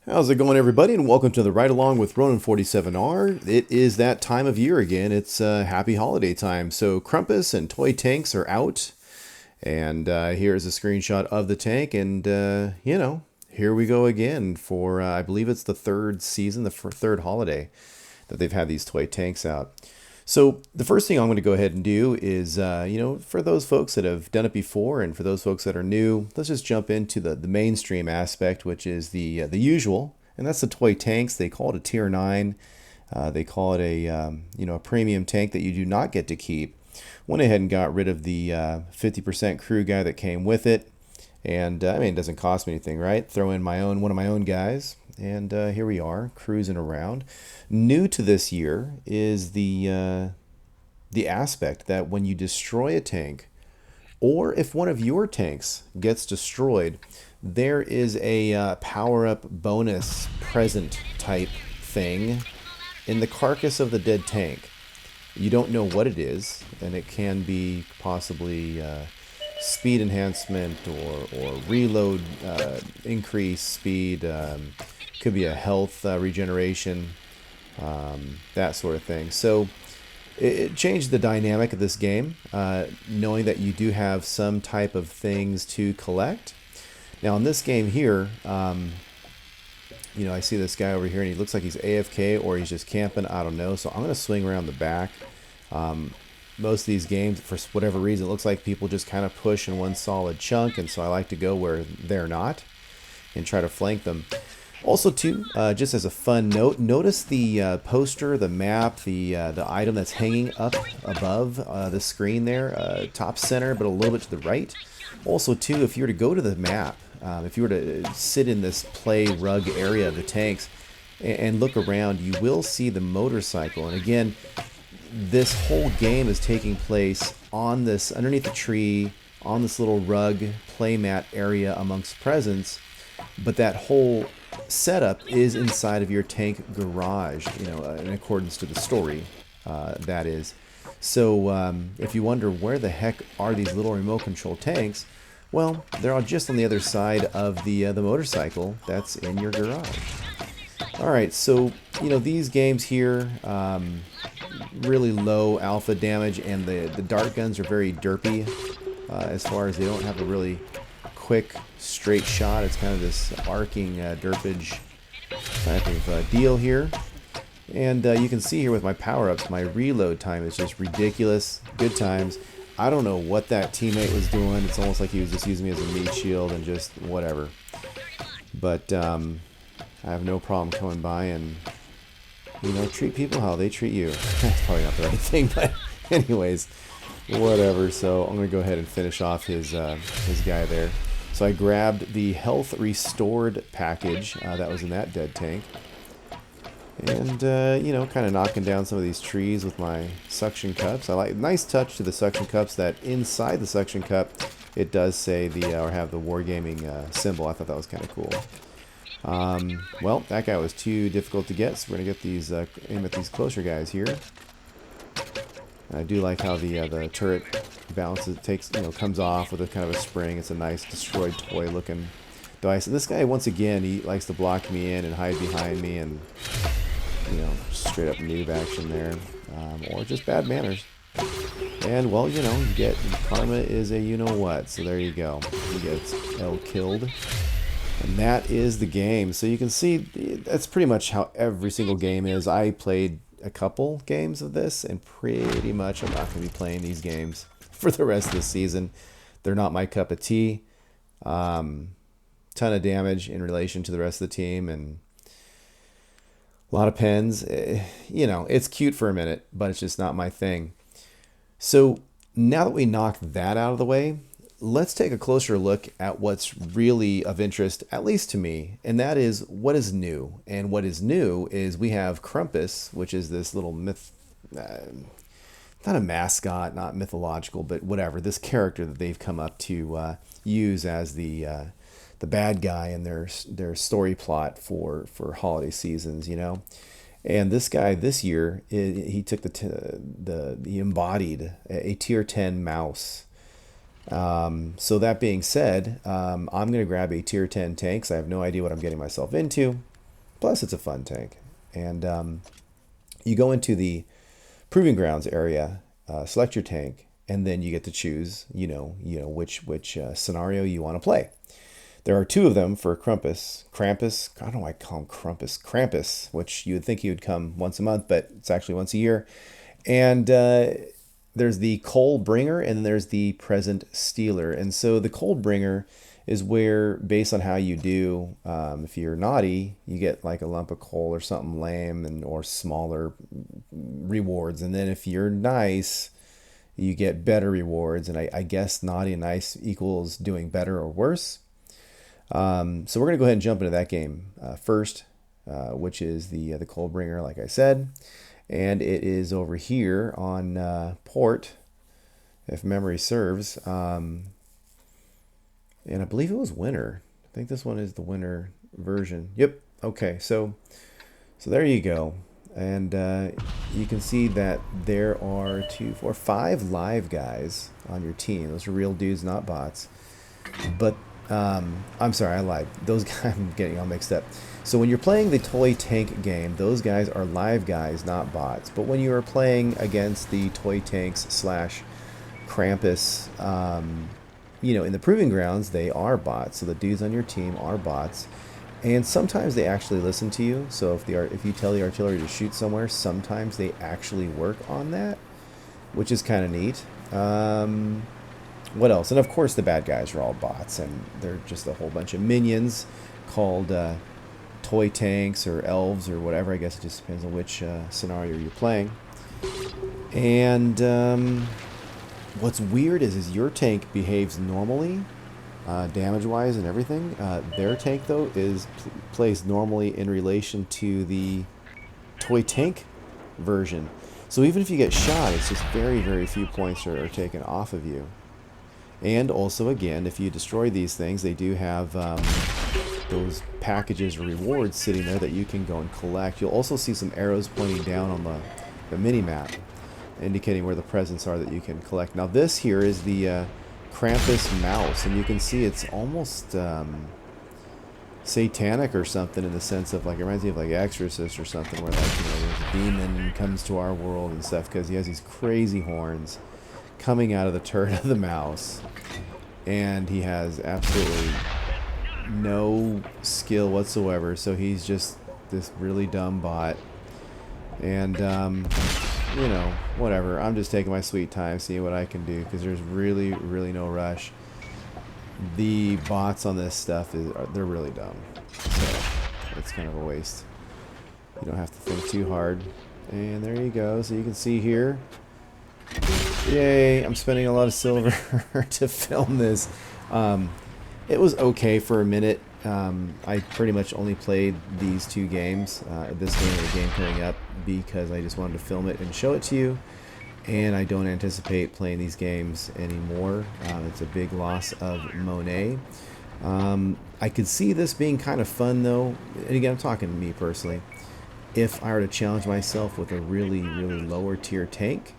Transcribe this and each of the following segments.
How's it going, everybody, and welcome to the Ride Along with Ronin 47R. It is that time of year again. It's happy holiday time. So Krumpus and toy tanks are out, and here's a screenshot of the tank, and here we go again for I believe it's the third season, the third holiday that they've had these toy tanks out. So the first thing I'm going to go ahead and do is, for those folks that have done it before and for those folks that are new, let's just jump into the mainstream aspect, which is the usual, and that's the toy tanks. They call it a tier 9. They call it a premium tank that you do not get to keep. Went ahead and got rid of the 50% crew guy that came with it. And it doesn't cost me anything, right? Throw in one of my own guys, and here we are, cruising around. New to this year is the aspect that when you destroy a tank, or if one of your tanks gets destroyed, there is a power-up bonus present type thing in the carcass of the dead tank. You don't know what it is, and it can be possibly speed enhancement or reload increase speed, could be a health regeneration, that sort of thing. So it changed the dynamic of this game, knowing that you do have some type of things to collect. Now in this game here, I see this guy over here and he looks like he's AFK or he's just camping, I don't know. So I'm going to swing around the back. Most of these games, for whatever reason, it looks like people just kind of push in one solid chunk, and so I like to go where they're not and try to flank them. Also, too, just as a fun note, notice the poster, the map, the item that's hanging up above the screen there, top center, but a little bit to the right. Also, too, if you were to go to the map, if you were to sit in this play rug area of the tanks and look around, you will see the motorcycle. And again, this whole game is taking place on this, underneath the tree, on this little rug playmat area amongst presents, but that whole setup is inside of your tank garage, in accordance to the story, that is. So if you wonder where the heck are these little remote control tanks, well, they're all just on the other side of the motorcycle that's in your garage. Alright, so, these games here, really low alpha damage, and the dart guns are very derpy, as far as they don't have a really quick, straight shot. It's kind of this arcing derpage type of deal here. And you can see here with my power-ups, my reload time is just ridiculous. Good times. I don't know what that teammate was doing. It's almost like he was just using me as a meat shield and just whatever. But I have no problem coming by and, treat people how they treat you. That's probably not the right thing, but anyways, whatever. So I'm going to go ahead and finish off his guy there. So I grabbed the health restored package that was in that dead tank. And, kind of knocking down some of these trees with my suction cups. I like nice touch to the suction cups that inside the suction cup, it does say or have the wargaming symbol. I thought that was kind of cool. Well, that guy was too difficult to get, so we're gonna get these aim at these closer guys here. I do like how the turret bounces, comes off with a kind of a spring. It's a nice destroyed toy looking device. And this guy, once again, he likes to block me in and hide behind me, and straight up noob action there, or just bad manners. And well, you get karma is a what. So there you go. He gets L killed. And that is the game. So you can see that's pretty much how every single game is. I played a couple games of this, and pretty much I'm not going to be playing these games for the rest of the season. They're not my cup of tea. Ton of damage in relation to the rest of the team, and a lot of pens. It's cute for a minute, but it's just not my thing. So now that we knocked that out of the way, let's take a closer look at what's really of interest, at least to me, and that is what is new. And what is new is we have Krumpus, which is this little not a mascot, not mythological, but whatever, this character that they've come up to use as the bad guy in their story plot for holiday seasons, And this guy this year, he took he embodied a tier 10 mouse. So that being said, I'm going to grab a tier 10 tank, 'cause I have no idea what I'm getting myself into. Plus, it's a fun tank. And you go into the Proving Grounds area, select your tank, and then you get to choose, which scenario you want to play. There are 2 of them for Krampus. I don't know why I call him Krampus, which you would think he would come once a month, but it's actually once a year. And there's the coldbringer, and then there's the present stealer. And so the coldbringer is where, based on how you do, if you're naughty, you get like a lump of coal or something lame, or smaller rewards. And then if you're nice, you get better rewards. And I guess naughty and nice equals doing better or worse. So we're going to go ahead and jump into that game first, which is the coldbringer, like I said. And it is over here on port, if memory serves. And I believe it was winter. I think this one is the winter version. Yep. Okay. So there you go. And you can see that there are 2, 4, 5 live guys on your team. Those are real dudes, not bots. But I'm sorry, I lied. Those guys, I'm getting all mixed up. So when you're playing the toy tank game, those guys are live guys, not bots. But when you are playing against the toy tanks / Krampus, in the Proving Grounds, they are bots. So the dudes on your team are bots. And sometimes they actually listen to you. So if you tell the artillery to shoot somewhere, sometimes they actually work on that, which is kind of neat. What else? And of course the bad guys are all bots, and they're just a whole bunch of minions called toy tanks or elves or whatever. I guess it just depends on which scenario you're playing. And what's weird is your tank behaves normally, damage-wise and everything. Their tank, though, plays normally in relation to the toy tank version. So even if you get shot, it's just very, very few points are taken off of you. And also, again, if you destroy these things, they do have those packages or rewards sitting there that you can go and collect. You'll also see some arrows pointing down on the mini-map, indicating where the presents are that you can collect. Now this here is the Krampus mouse, and you can see it's almost satanic or something, in the sense of, like, it reminds me of like Exorcist or something, where, like, a demon comes to our world and stuff, because he has these crazy horns coming out of the turret of the mouse, and he has absolutely no skill whatsoever, so he's just this really dumb bot. And whatever, I'm just taking my sweet time, seeing what I can do, because there's really no rush. The bots on this stuff they're really dumb, so it's kind of a waste. You don't have to think too hard. And there you go. So you can see here, yay, I'm spending a lot of silver to film this. It was okay for a minute. I pretty much only played these 2 games, this game and the game coming up, because I just wanted to film it and show it to you. And I don't anticipate playing these games anymore. It's a big loss of Monet. I could see this being kind of fun, though. And again, I'm talking to me personally. If I were to challenge myself with a really lower tier tank,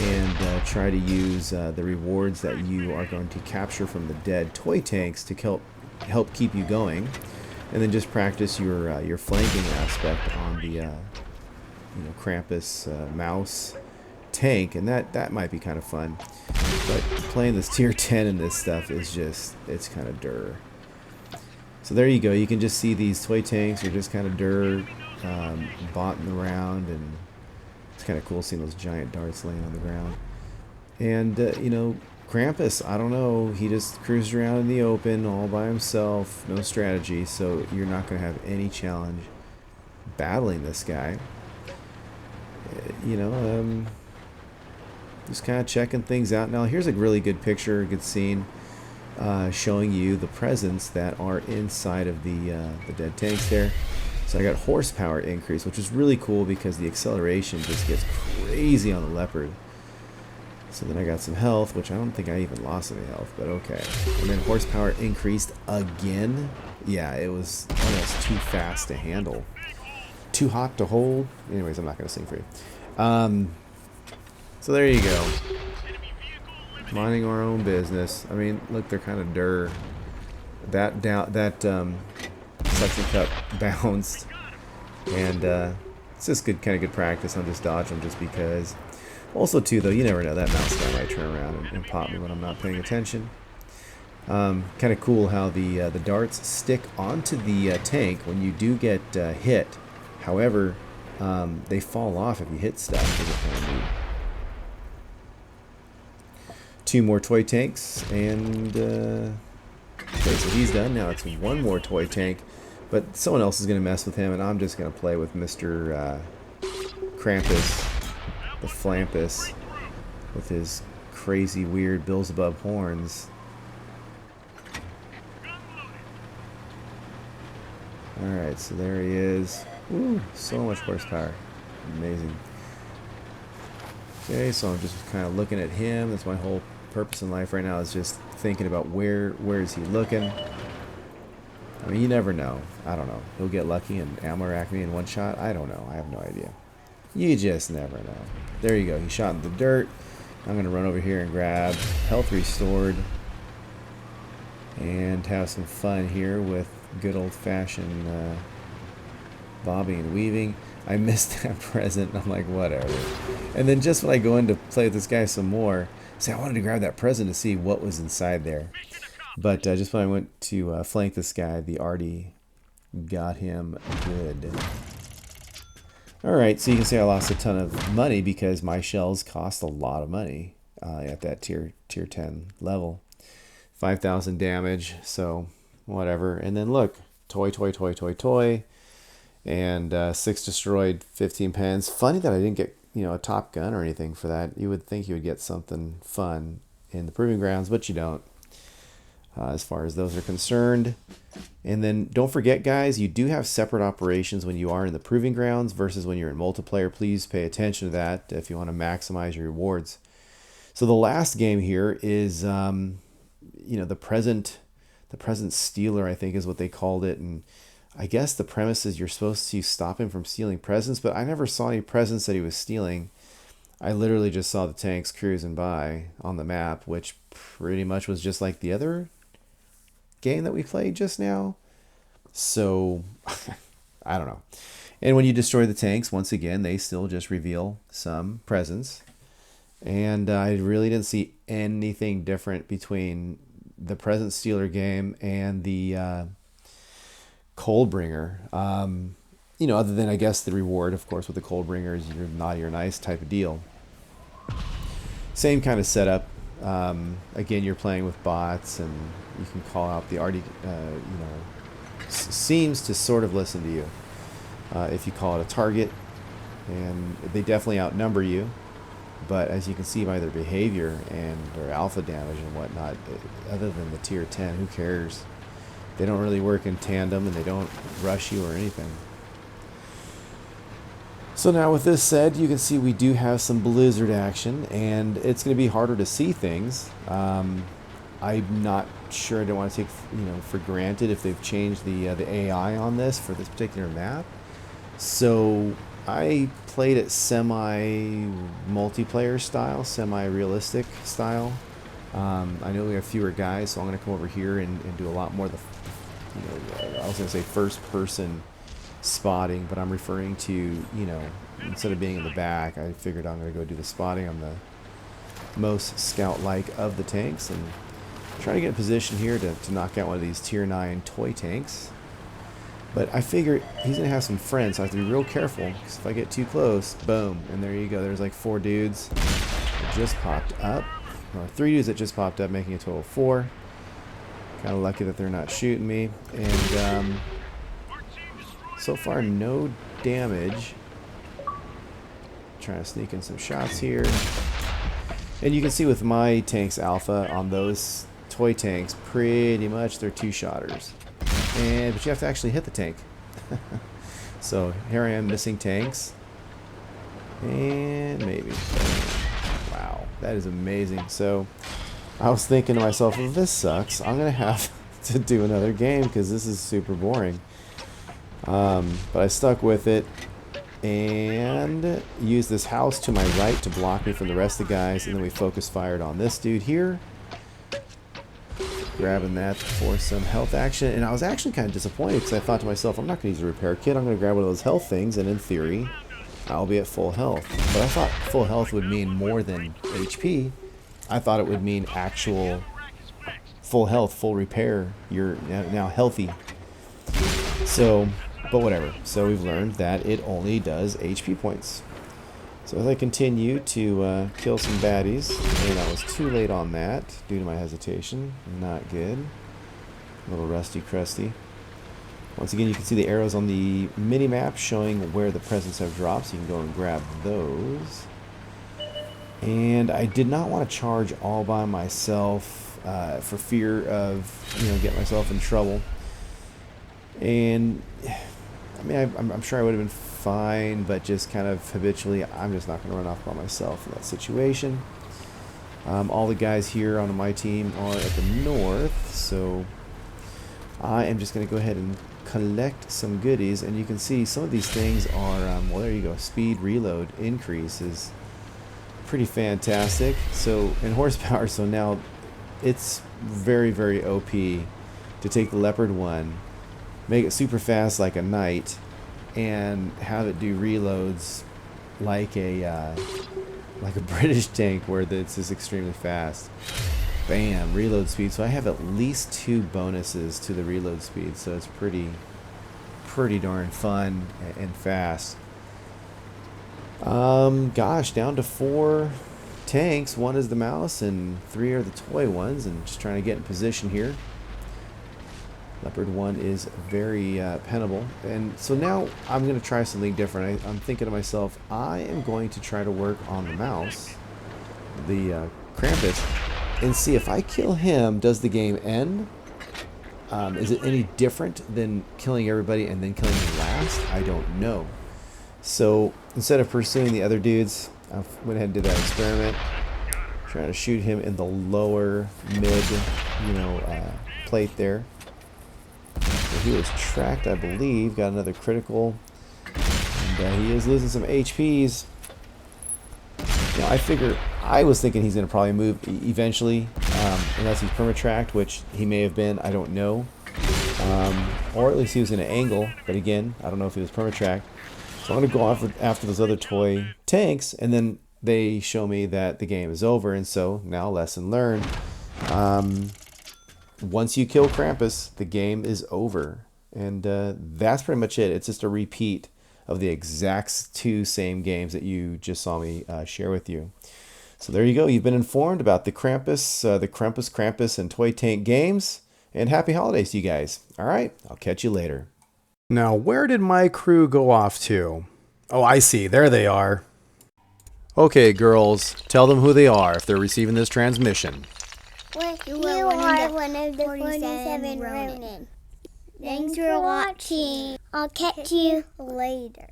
and try to use the rewards that you are going to capture from the dead toy tanks to help keep you going, and then just practice your flanking aspect on the Krampus mouse tank, and that might be kind of fun. But playing this tier 10 in this stuff is just, it's kind of dur. So there you go. You can just see these toy tanks are just kind of dur, botting around, and it's kind of cool seeing those giant darts laying on the ground. And Krampus, I don't know, he just cruised around in the open all by himself, no strategy, so you're not going to have any challenge battling this guy. Just kind of checking things out. Now here's a really good picture, a good scene, showing you the presents that are inside of the dead tanks there. So I got horsepower increase, which is really cool because the acceleration just gets crazy on the Leopard. So then I got some health, which I don't think I even lost any health, but okay. And then horsepower increased again. Yeah, it was almost too fast to handle. Too hot to hold. Anyways, I'm not going to sing for you. So there you go. Minding our own business. I mean, look, they're kind of dur. That suction cup bounced. And it's just kind of good practice. I'll just dodge them just because. Also, too, though, you never know. That mouse guy might turn around and pop me when I'm not paying attention. Kind of cool how the darts stick onto the tank when you do get hit. However, they fall off if you hit stuff. Two more toy tanks, and okay, so he's done. Now it's one more toy tank, but someone else is going to mess with him, and I'm just going to play with Mr. Krampus, the Flampus, with his crazy, weird Beelzebub horns. Alright, so there he is. Woo, so much horsepower. Amazing. Okay, so I'm just kind of looking at him. That's my whole purpose in life right now, is just thinking about where is he looking. I mean, you never know. I don't know. He'll get lucky and ammo rack me in one shot. I don't know. I have no idea. You just never know. There you go. He shot in the dirt. I'm going to run over here and grab health restored and have some fun here with good old-fashioned bobbing and weaving. I missed that present. I'm like, whatever. And then just when I go in to play with this guy some more, see, I wanted to grab that present to see what was inside there. But just when I went to flank this guy, the arty got him good. Alright, so you can see I lost a ton of money because my shells cost a lot of money at that tier 10 level. 5,000 damage, so whatever. And then look, toy, and 6 destroyed, 15 pens. Funny that I didn't get, a Top Gun or anything for that. You would think you would get something fun in the Proving Grounds, but you don't, as far as those are concerned. And then don't forget, guys, you do have separate operations when you are in the Proving Grounds versus when you're in multiplayer. Please pay attention to that if you want to maximize your rewards. So the last game here is, the present stealer, I think is what they called it. And I guess the premise is you're supposed to stop him from stealing presents, but I never saw any presents that he was stealing. I literally just saw the tanks cruising by on the map, which pretty much was just like the other game that we played just now. So I don't know. And when you destroy the tanks, once again, they still just reveal some presents. And I really didn't see anything different between the present stealer game and the coldbringer. Other than, I guess, the reward, of course, with the coldbringer is your naughty or nice type of deal. Same kind of setup. Again, you're playing with bots, and you can call out the arty, seems to sort of listen to you if you call it a target, and they definitely outnumber you. But as you can see by their behavior and their alpha damage and whatnot, other than the tier 10, who cares? They don't really work in tandem, and they don't rush you or anything. So now with this said, you can see we do have some blizzard action, and it's going to be harder to see things. I'm not sure. I don't want to take for granted if they've changed the AI on this for this particular map. So I played it semi-multiplayer style, semi-realistic style. I know we have fewer guys, so I'm going to come over here and do a lot more of the, I was going to say first-person spotting, but I'm referring to, instead of being in the back, I figured I'm going to go do the spotting on the most scout-like of the tanks and try to get in position here to knock out one of these tier 9 toy tanks. But I figure he's going to have some friends, so I have to be real careful, because if I get too close, boom, and there you go. There's like 4 dudes that just popped up. Or 3 dudes that just popped up, making a total of 4. Kind of lucky that they're not shooting me. And so far, no damage. Trying to sneak in some shots here. And you can see with my tank's alpha on those toy tanks, pretty much they're 2-shotters. But you have to actually hit the tank. So here I am missing tanks. And maybe. Wow, that is amazing. So I was thinking to myself, well, this sucks. I'm going to have to do another game because this is super boring. But I stuck with it and used this house to my right to block me from the rest of the guys. And then we focus fired on this dude here. Grabbing that for some health action. And I was actually kind of disappointed because I thought to myself, I'm not going to use a repair kit. I'm going to grab one of those health things, and in theory, I'll be at full health. But I thought full health would mean more than HP. I thought it would mean actual full health, full repair. You're now healthy. So, but whatever. So we've learned that it only does HP points. So as I continue to kill some baddies, and I was too late on that due to my hesitation. Not good. A little rusty crusty. Once again, you can see the arrows on the mini-map showing where the presents have dropped, so you can go and grab those. And I did not want to charge all by myself for fear of, getting myself in trouble. And I mean, I'm sure I would have been fine, but just kind of habitually, I'm just not going to run off by myself in that situation. All the guys here on my team are at the north, so I am just going to go ahead and collect some goodies. And you can see some of these things are, well, there you go, speed reload increase is pretty fantastic. So in horsepower, so now it's very, very OP to take the Leopard 1, make it super fast like a knight, and have it do reloads like a British tank where it's just extremely fast. Bam, reload speed. So I have at least 2 bonuses to the reload speed, so it's pretty darn fun and fast. Gosh, down to 4 tanks. 1 is the mouse and 3 are the toy ones, and just trying to get in position here. Leopard 1 is very pennable. And so now I'm going to try something different. I'm thinking to myself, I am going to try to work on the mouse, the Krampus, and see if I kill him, does the game end? Is it any different than killing everybody and then killing him last? I don't know. So instead of pursuing the other dudes, I went ahead and did that experiment. Trying to shoot him in the lower mid, plate there. He was tracked, I believe. Got another critical. And he is losing some HPs. Now, I was thinking he's going to probably move eventually, unless he's perma-tracked, which he may have been. I don't know. Or at least he was in an angle. But again, I don't know if he was perma-tracked. So I'm going to go after those other toy tanks, and then they show me that the game is over. And so now, lesson learned. Once you kill Krampus, the game is over. And that's pretty much it. It's just a repeat of the exact 2 same games that you just saw me share with you. So there you go. You've been informed about the Krampus, Krampus, and Toy Tank games. And happy holidays to you guys. All right, I'll catch you later. Now, where did my crew go off to? Oh, I see. There they are. Okay, girls, tell them who they are if they're receiving this transmission. You are one of the 47 Ronin. Thanks for watching. I'll catch you later.